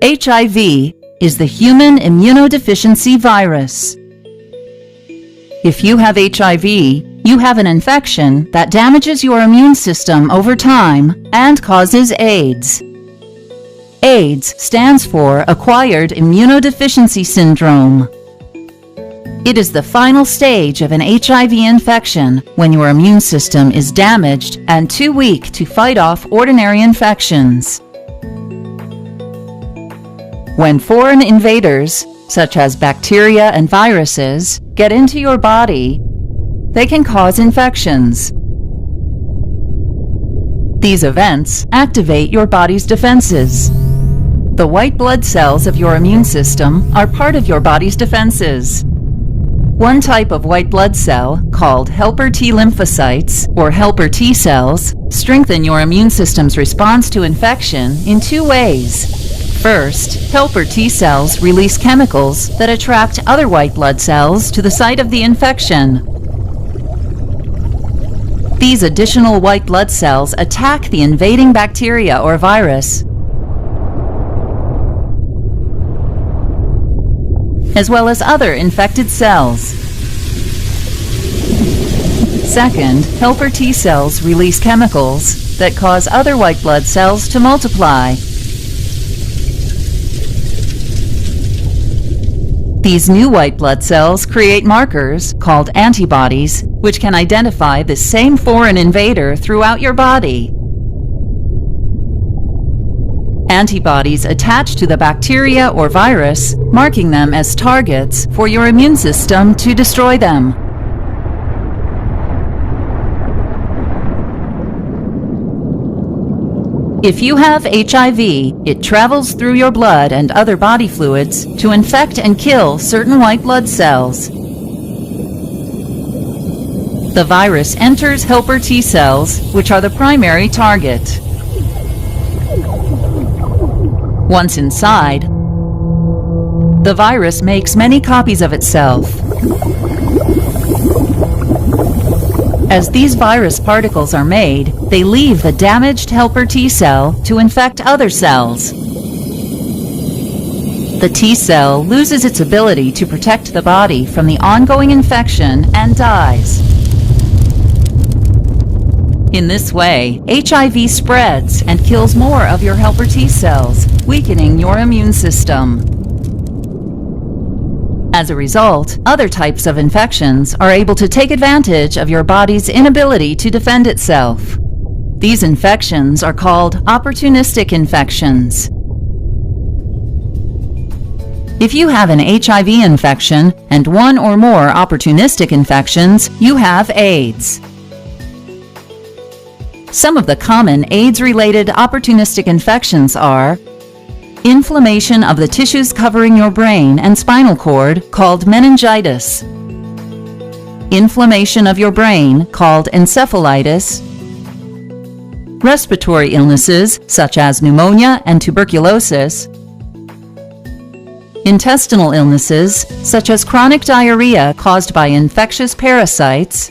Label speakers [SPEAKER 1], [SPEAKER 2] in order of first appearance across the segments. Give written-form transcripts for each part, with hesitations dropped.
[SPEAKER 1] HIV is the human immunodeficiency virus. If you have HIV, you have an infection that damages your immune system over time and causes AIDS. AIDS stands for Acquired Immunodeficiency Syndrome. It is the final stage of an HIV infection when your immune system is damaged and too weak to fight off ordinary infections. When foreign invaders, such as bacteria and viruses, get into your body, they can cause infections. These events activate your body's defenses. The white blood cells of your immune system are part of your body's defenses. One type of white blood cell, called helper T lymphocytes, or helper T cells, strengthen your immune system's response to infection in two ways. First, helper T cells release chemicals that attract other white blood cells to the site of the infection. These additional white blood cells attack the invading bacteria or virus, as well as other infected cells. Second, helper T cells release chemicals that cause other white blood cells to multiply. These new white blood cells create markers, called antibodies, which can identify the same foreign invader throughout your body. Antibodies attach to the bacteria or virus, marking them as targets for your immune system to destroy them. If you have HIV, it travels through your blood and other body fluids to infect and kill certain white blood cells. The virus enters helper T cells, which are the primary target. Once inside, the virus makes many copies of itself. As these virus particles are made, they leave the damaged helper T cell to infect other cells. The T cell loses its ability to protect the body from the ongoing infection and dies. In this way, HIV spreads and kills more of your helper T cells, weakening your immune system. As a result, other types of infections are able to take advantage of your body's inability to defend itself. These infections are called opportunistic infections. If you have an HIV infection and one or more opportunistic infections, you have AIDS. Some of the common AIDS-related opportunistic infections are inflammation of the tissues covering your brain and spinal cord, called meningitis, inflammation of your brain, called encephalitis, respiratory illnesses, such as pneumonia and tuberculosis, intestinal illnesses, such as chronic diarrhea caused by infectious parasites,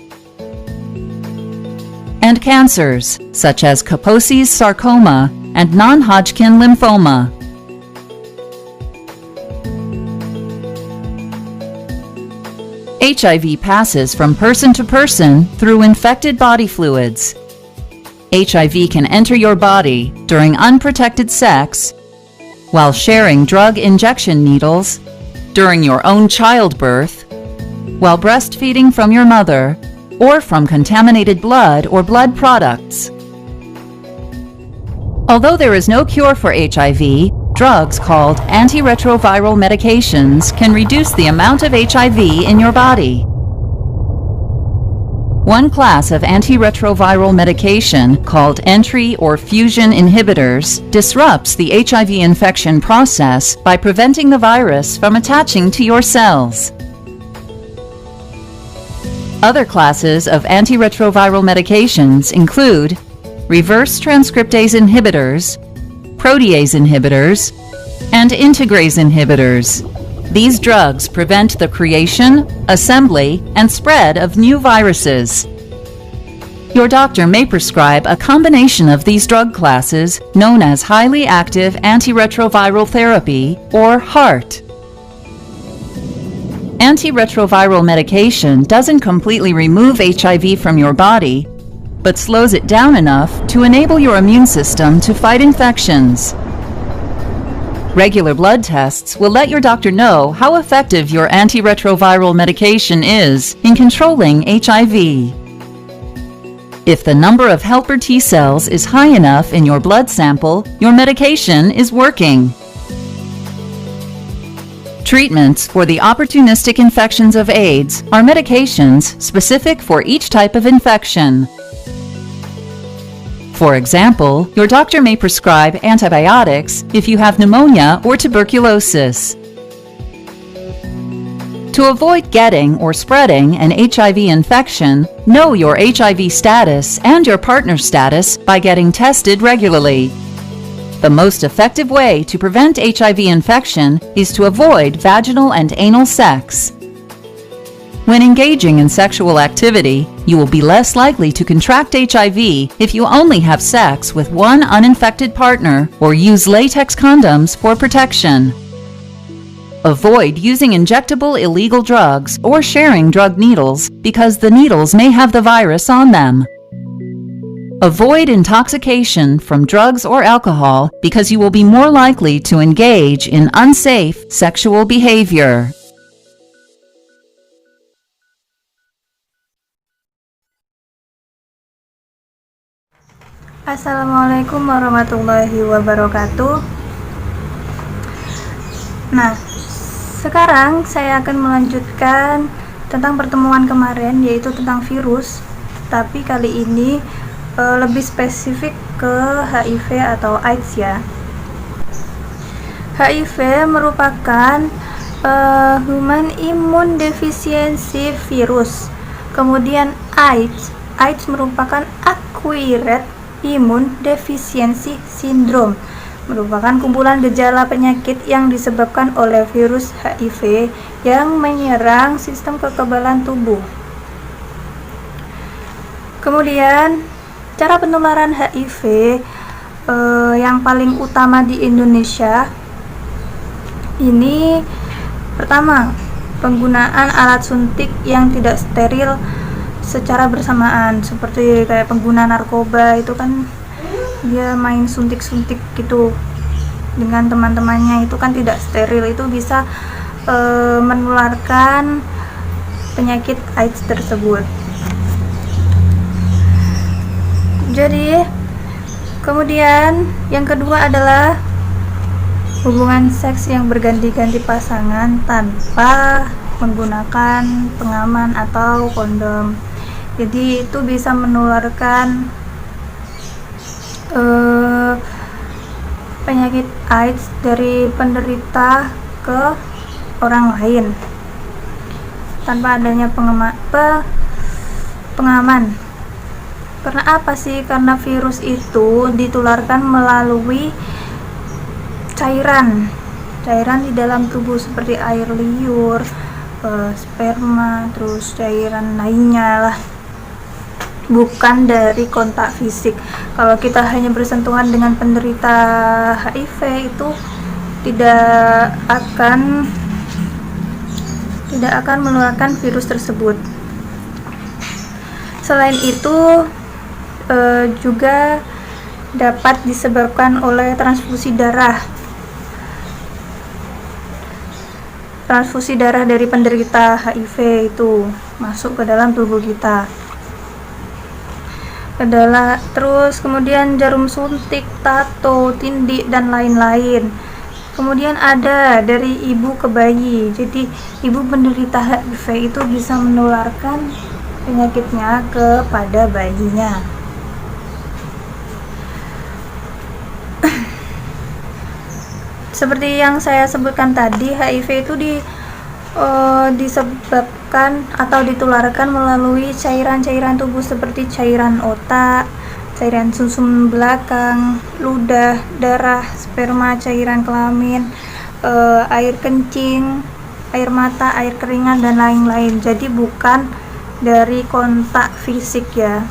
[SPEAKER 1] and cancers, such as Kaposi's sarcoma and non-Hodgkin lymphoma. HIV passes from person to person through infected body fluids. HIV can enter your body during unprotected sex, while sharing drug injection needles, during your own childbirth, while breastfeeding from your mother, or from contaminated blood or blood products. Although there is no cure for HIV, drugs called antiretroviral medications can reduce the amount of HIV in your body. One class of antiretroviral medication, called entry or fusion inhibitors, disrupts the HIV infection process by preventing the virus from attaching to your cells. Other classes of antiretroviral medications include reverse transcriptase inhibitors, protease inhibitors, and integrase inhibitors. These drugs prevent the creation, assembly, and spread of new viruses. Your doctor may prescribe a combination of these drug classes known as highly active antiretroviral therapy, or HAART. Antiretroviral medication doesn't completely remove HIV from your body, but slows it down enough to enable your immune system to fight infections. Regular blood tests will let your doctor know how effective your antiretroviral medication is in controlling HIV. If the number of helper T cells is high enough in your blood sample, your medication is working. Treatments for the opportunistic infections of AIDS are medications specific for each type of infection. For example, your doctor may prescribe antibiotics if you have pneumonia or tuberculosis. To avoid getting or spreading an HIV infection, know your HIV status and your partner's status by getting tested regularly. The most effective way to prevent HIV infection is to avoid vaginal and anal sex. When engaging in sexual activity, you will be less likely to contract HIV if you only have sex with one uninfected partner or use latex condoms for protection. Avoid using injectable illegal drugs or sharing drug needles because the needles may have the virus on them. Avoid intoxication from drugs or alcohol because you will be more likely to engage in unsafe sexual behavior.
[SPEAKER 2] Assalamualaikum warahmatullahi wabarakatuh. Nah, sekarang saya akan melanjutkan tentang pertemuan kemarin, yaitu tentang virus, tapi kali ini lebih spesifik ke HIV atau AIDS ya. HIV merupakan Human Immune Deficiency Virus. Kemudian AIDS merupakan Acquired Immune Deficiency Syndrome, merupakan kumpulan gejala penyakit yang disebabkan oleh virus HIV yang menyerang sistem kekebalan tubuh. Kemudian, cara penularan HIV yang paling utama di Indonesia ini, pertama, penggunaan alat suntik yang tidak steril secara bersamaan, seperti kayak pengguna narkoba itu kan dia main suntik-suntik gitu dengan teman-temannya, itu kan tidak steril, itu bisa menularkan penyakit AIDS tersebut. Jadi, kemudian yang kedua adalah hubungan seks yang berganti-ganti pasangan tanpa menggunakan pengaman atau kondom. Jadi itu bisa menularkan penyakit AIDS dari penderita ke orang lain tanpa adanya pengaman. Karena apa sih? Karena virus itu ditularkan melalui cairan di dalam tubuh seperti air liur, sperma, terus cairan lainnya lah, bukan dari kontak fisik. Kalau kita hanya bersentuhan dengan penderita HIV, itu tidak akan menularkan virus tersebut. Selain itu juga dapat disebabkan oleh transfusi darah dari penderita HIV itu masuk ke dalam tubuh kita. Terus kemudian jarum suntik, tato, tindik, dan lain-lain. Kemudian ada dari ibu ke bayi. Jadi ibu penderita HIV itu bisa menularkan penyakitnya kepada bayinya. Seperti yang saya sebutkan tadi, HIV itu disebabkan atau ditularkan melalui cairan-cairan tubuh seperti cairan otak, cairan sumsum belakang, ludah, darah, sperma, cairan kelamin, air kencing, air mata, air keringat, dan lain-lain. Jadi bukan dari kontak fisik ya.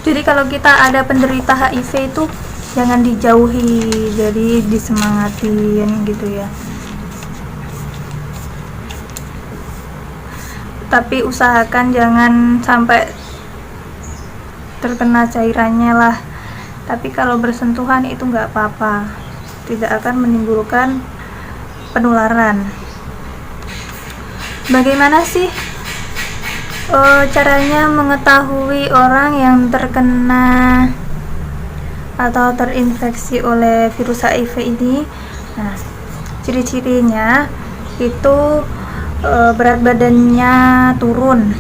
[SPEAKER 2] Jadi kalau kita ada penderita HIV itu jangan dijauhi, jadi disemangatin gitu ya. Tapi usahakan jangan sampai terkena cairannya lah. Tapi kalau bersentuhan itu nggak apa-apa, tidak akan menimbulkan penularan. Bagaimana sih caranya mengetahui orang yang terkena atau terinfeksi oleh virus HIV ini? Nah, ciri-cirinya itu berat badannya turun,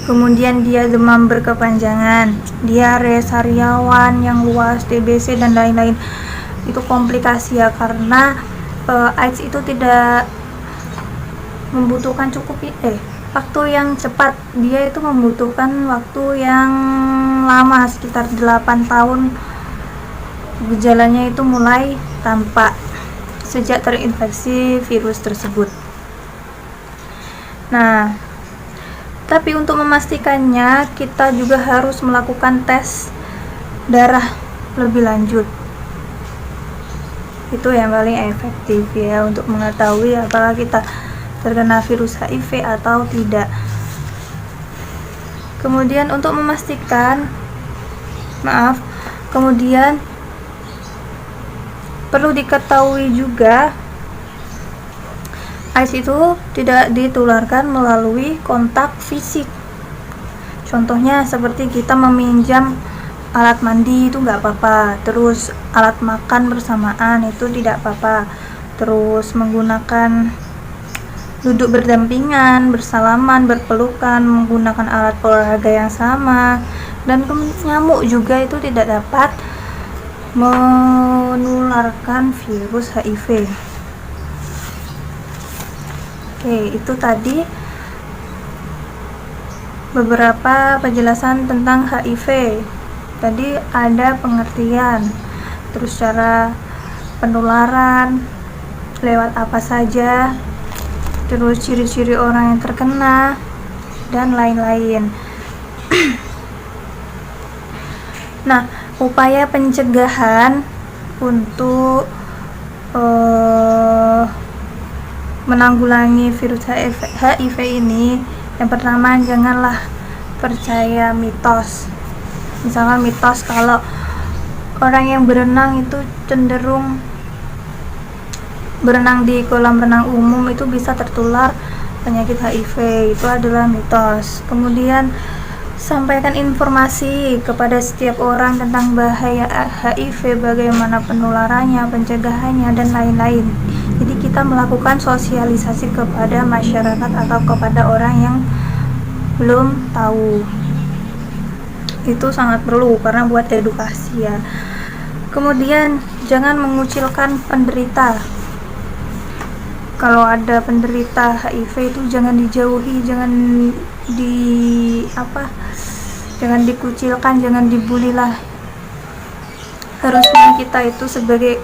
[SPEAKER 2] kemudian dia demam berkepanjangan, diare, sariawan yang luas, TBC dan lain-lain. Itu komplikasi ya, karena AIDS itu tidak membutuhkan waktu yang cepat, dia itu membutuhkan waktu yang lama, sekitar 8 tahun gejalanya itu mulai tampak sejak terinfeksi virus tersebut. Nah, tapi untuk memastikannya kita juga harus melakukan tes darah lebih lanjut. Itu yang paling efektif ya untuk mengetahui apakah kita terkena virus HIV atau tidak. Kemudian untuk memastikan, kemudian perlu diketahui juga AIDS itu tidak ditularkan melalui kontak fisik. Contohnya seperti kita meminjam alat mandi itu nggak apa-apa, terus alat makan bersamaan itu tidak apa-apa, terus menggunakan duduk berdampingan, bersalaman, berpelukan, menggunakan alat olahraga yang sama, dan nyamuk juga itu tidak dapat menularkan virus HIV. Oke, itu tadi beberapa penjelasan tentang HIV. Tadi ada pengertian, terus cara penularan lewat apa saja, terus ciri-ciri orang yang terkena, dan lain-lain. Nah, upaya pencegahan untuk menanggulangi virus HIV ini, yang pertama, janganlah percaya mitos. Misalkan mitos kalau orang yang berenang itu cenderung berenang di kolam renang umum itu bisa tertular penyakit HIV, itu adalah mitos. Kemudian sampaikan informasi kepada setiap orang tentang bahaya HIV, bagaimana penularannya, pencegahannya, dan lain-lain. Jadi kita melakukan sosialisasi kepada masyarakat atau kepada orang yang belum tahu. Itu sangat perlu karena buat edukasi ya. Kemudian jangan mengucilkan penderita. Kalau ada penderita HIV itu jangan dijauhi, jangan dikucilkan, jangan dibully lah. Harusnya kita itu sebagai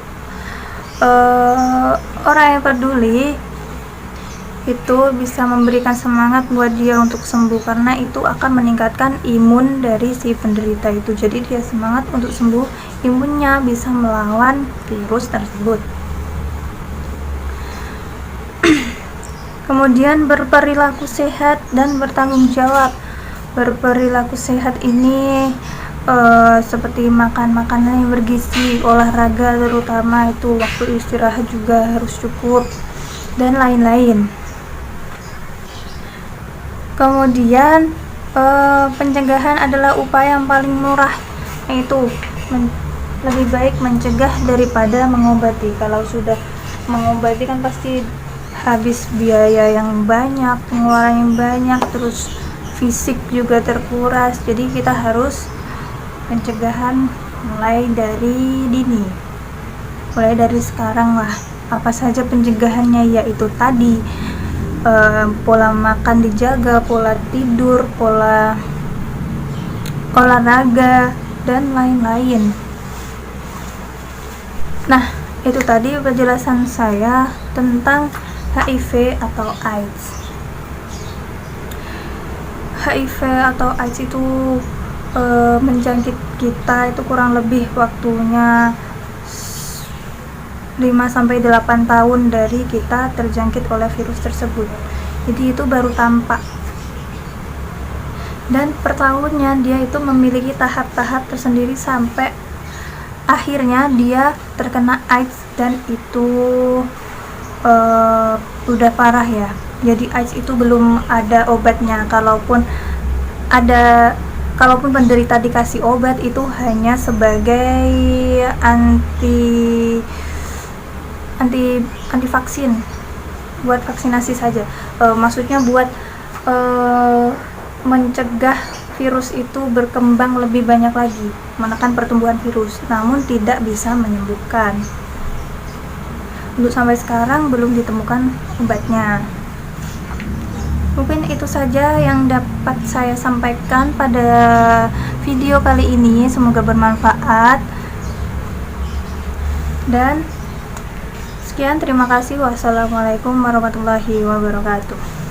[SPEAKER 2] orang yang peduli itu bisa memberikan semangat buat dia untuk sembuh, karena itu akan meningkatkan imun dari si penderita itu. Jadi dia semangat untuk sembuh, imunnya bisa melawan virus tersebut. Kemudian berperilaku sehat dan bertanggung jawab. Berperilaku sehat ini seperti makan makanan yang bergizi, olahraga terutama itu waktu istirahat juga harus cukup, dan lain-lain. Kemudian pencegahan adalah upaya yang paling murah, yaitu lebih baik mencegah daripada mengobati. Kalau sudah mengobati kan pasti habis biaya yang banyak, pengeluaran yang banyak, terus fisik juga terkuras. Jadi kita harus pencegahan mulai dari dini, mulai dari sekarang lah. Apa saja pencegahannya, yaitu tadi pola makan dijaga, pola tidur, pola olahraga, dan lain-lain. Nah, itu tadi penjelasan saya tentang HIV atau AIDS. HIV atau AIDS itu menjangkit kita itu kurang lebih waktunya 5-8 tahun dari kita terjangkit oleh virus tersebut. Jadi itu baru tampak. Dan per tahunnya dia itu memiliki tahap-tahap tersendiri sampai akhirnya dia terkena AIDS, dan itu udah parah ya. Jadi AIDS itu belum ada obatnya. Kalaupun penderita dikasih obat, itu hanya sebagai anti vaksin, buat vaksinasi saja. Maksudnya buat mencegah virus itu berkembang lebih banyak lagi, menekan pertumbuhan virus, namun tidak bisa menyembuhkan. Untuk sampai sekarang belum ditemukan obatnya. Mungkin itu saja yang dapat saya sampaikan pada video kali ini. Semoga bermanfaat. Dan sekian, terima kasih. Wassalamualaikum warahmatullahi wabarakatuh.